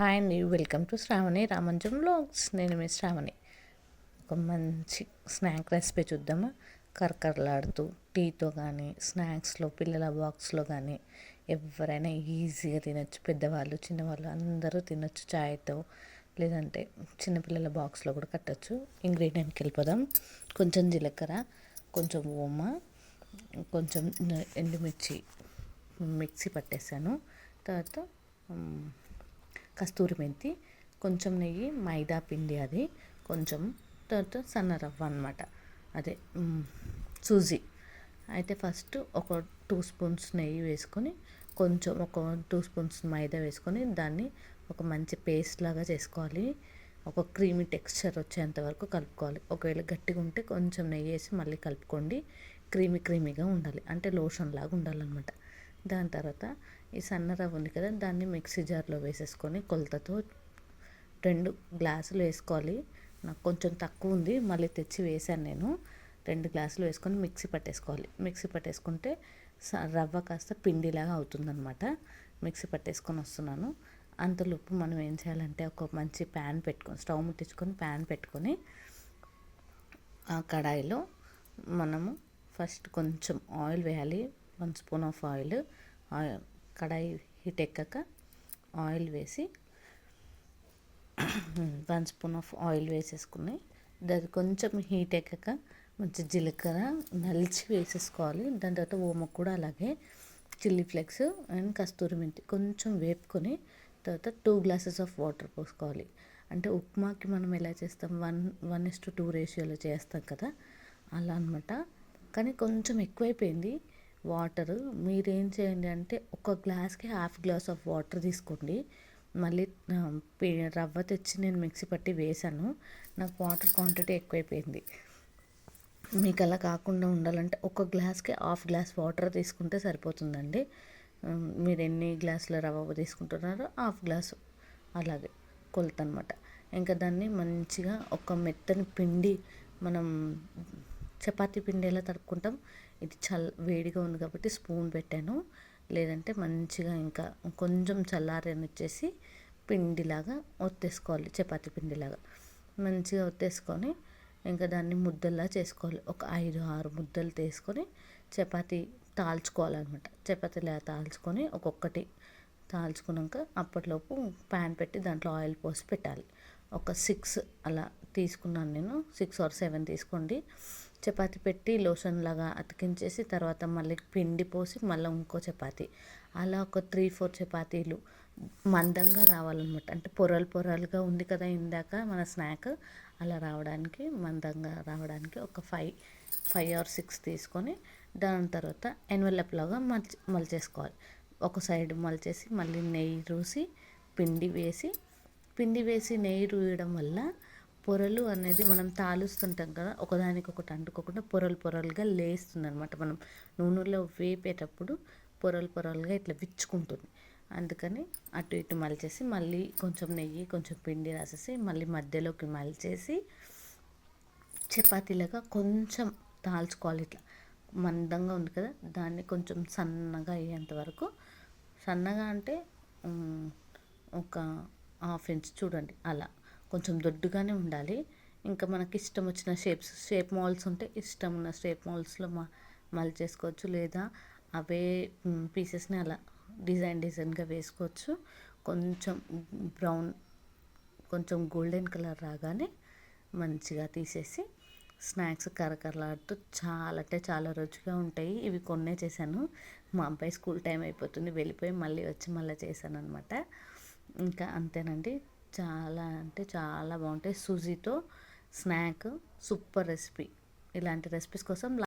Hi అండి, welcome to Shravani రామంజం vlogs. నేను మీ శ్రావణి. ఒక మంచి స్నాక్ రెసిపీ చూద్దామా? కరకరలాడుతూ టీతో కానీ స్నాక్స్లో పిల్లల బాక్స్లో కానీ ఎవరైనా ఈజీగా తినచ్చు. పెద్దవాళ్ళు చిన్నవాళ్ళు అందరూ తినచ్చు చాయ్తో, లేదంటే చిన్నపిల్లల బాక్స్లో కూడా కట్టచ్చు. ఇంగ్రీడియంట్కి వెళ్ళిపోదాం. కొంచెం జీలకర్ర, కొంచెం ఓమ, కొంచెం ఎండుమిర్చి మిక్సీ పట్టేసాను. తర్వాత కస్తూరి మెంతి, కొంచెం నెయ్యి, మైదా పిండి, అది కొంచెం, తర్వాత సన్న రవ్వ అనమాట, అదే సూజీ. అయితే ఫస్ట్ ఒక 2 స్పూన్స్ నెయ్యి వేసుకొని, కొంచెం ఒక 2 స్పూన్స్ మైదా వేసుకొని దాన్ని ఒక మంచి పేస్ట్ లాగా చేసుకోవాలి. ఒక క్రీమీ టెక్స్చర్ వచ్చేంత వరకు కలుపుకోవాలి. ఒకవేళ గట్టిగా ఉంటే కొంచెం నెయ్యి వేసి మళ్ళీ కలుపుకోండి. క్రీమీగా ఉండాలి, అంటే లోషన్ లాగా ఉండాలన్నమాట. దాని తర్వాత ఈ సన్న రవ్వ ఉంది కదా, దాన్ని మిక్సీ జార్లో వేసేసుకొని కొలతతో 2 గ్లాసులు వేసుకోవాలి. నాకు కొంచెం తక్కువ ఉంది, మళ్ళీ తెచ్చి వేసాను నేను. 2 గ్లాసులు వేసుకొని మిక్సీ పట్టేసుకోవాలి. మిక్సీ పట్టేసుకుంటే రవ్వ కాస్త పిండిలాగా అవుతుందన్నమాట. మిక్సీ పట్టేసుకొని వస్తున్నాను. అంతలోపు మనం ఏం చేయాలంటే ఒక మంచి ప్యాన్ పెట్టుకొని, స్టవ్ ముట్టించుకొని ప్యాన్ పెట్టుకొని, ఆ కడాయిలో మనము ఫస్ట్ కొంచెం ఆయిల్ వేయాలి. 1 స్పూన్ ఆఫ్ ఆయిల్. కడాయి హీట్ ఎక్కాక ఆయిల్ వేసి 1 స్పూన్ ఆఫ్ ఆయిల్ వేసేసుకుని, దాన్ని కొంచెం హీట్ ఎక్కాక మంచి జీలకర్ర నలిచి వేసేసుకోవాలి. దాని తర్వాత ఓమ కూడా అలాగే, చిల్లీ ఫ్లేక్స్ అండ్ కస్తూరి మెంతి కొంచెం వేపుకొని, తర్వాత 2 గ్లాసెస్ ఆఫ్ వాటర్ పోసుకోవాలి. అంటే ఉప్మాకి మనం ఎలా చేస్తాం, 1:2 రేషియోలో చేస్తాం కదా, అలా అనమాట. కానీ కొంచెం ఎక్కువైపోయింది వాటర్. మీరేం చేయండి అంటే ఒక గ్లాస్కి 1/2 గ్లాస్ ఆఫ్ వాటర్ తీసుకోండి. మళ్ళీ రవ్వ తెచ్చి నేను మిక్సీ పట్టి వేసాను, నాకు వాటర్ క్వాంటిటీ ఎక్కువైపోయింది. మీకు అలా కాకుండా ఉండాలంటే ఒక గ్లాస్కి 1/2 గ్లాస్ వాటర్ తీసుకుంటే సరిపోతుందండి. మీరు ఎన్ని గ్లాసుల రవ్వ తీసుకుంటున్నారో 1/2 గ్లాసు, అలాగే కొలత అనమాట. ఇంకా దాన్ని మంచిగా ఒక మెత్తని పిండి, మనం చపాతీ పిండి ఎలా తడుపుకుంటాం, ఇది వేడిగా ఉంది కాబట్టి స్పూన్ పెట్టాను. లేదంటే మంచిగా ఇంకా కొంచెం చల్లారనిచ్చేసి పిండిలాగా ఒత్తేసుకోవాలి, చపాతీ పిండిలాగా మంచిగా ఒత్తేసుకొని, ఇంకా దాన్ని ముద్దల్లా చేసుకోవాలి. ఒక 5-6 ముద్దలు తీసుకొని చపాతీ తాల్చుకోవాలన్నమాట. చపాతీలా తాల్చుకొని ఒక్కొక్కటి తాల్చుకున్నాక అప్పట్లోపు ప్యాన్ పెట్టి దాంట్లో ఆయిల్ పోసి పెట్టాలి. ఒక 6 అలా తీసుకున్నాను నేను, 6 or 7 తీసుకోండి. చపాతీ పెట్టి లోషన్ లాగా అతికించేసి తర్వాత మళ్ళీ పిండి పోసి మళ్ళీ ఇంకో చపాతీ, అలా ఒక 3-4 చపాతీలు మందంగా రావాలన్నమాట. అంటే పొరలుగా ఉంది కదా ఇందాక మన స్నాక్, అలా రావడానికి, మందంగా రావడానికి ఒక 5 or 6 తీసుకొని, దాని తర్వాత ఎన్వెలప్ లాగా మలిచేసుకోవాలి. ఒక సైడ్ మలిచేసి మళ్ళీ నెయ్యి రూసి పిండి వేసి నెయ్యి రూయడం వల్ల పొరలు అనేది, మనం తాలుస్తుంటాం కదా, ఒకదానికొకటి అంటుకోకుండా పొరలుగా లేస్తుంది అనమాట. మనం నూనెలో వేపేటప్పుడు పొరలుగా ఇట్లా విచ్చుకుంటుంది. అందుకని అటు ఇటు మలిచేసి మళ్ళీ కొంచెం నెయ్యి కొంచెం పిండి రాసేసి మళ్ళీ మధ్యలోకి మలిచేసి చపాతీలాగా కొంచెం తాల్చుకోవాలి. ఇట్లా మందంగా ఉంది కదా, దాన్ని కొంచెం సన్నగా అయ్యేంత వరకు, సన్నగా అంటే ఒక 1/2 ఇంచ్ చూడండి, అలా కొంచెం దొడ్డుగానే ఉండాలి. ఇంకా మనకి ఇష్టం వచ్చిన షేప్ మోల్డ్స్ ఉంటే ఇష్టం ఉన్న షేప్ మోల్డ్స్లో మలిచేసుకోవచ్చు, లేదా అవే పీసెస్ని అలా డిజైన్గా వేసుకోవచ్చు. కొంచెం బ్రౌన్, కొంచెం గోల్డెన్ కలర్ రాగానే మంచిగా తీసేసి, స్నాక్స్ కరకరలాడుతూ చాలా అంటే చాలా రుచిగా ఉంటాయి. ఇవి కొన్నే చేశాను, మా అబ్బాయి స్కూల్ టైం అయిపోతుంది, వెళ్ళిపోయి మళ్ళీ వచ్చి మళ్ళీ చేశాను అనమాట. ఇంకా అంతేనండి, చాలా అంటే చాలా బాగుంటాయి. సూజీతో స్నాక్ సూపర్ రెసిపీ. ఇలాంటి రెసిపీస్ కోసం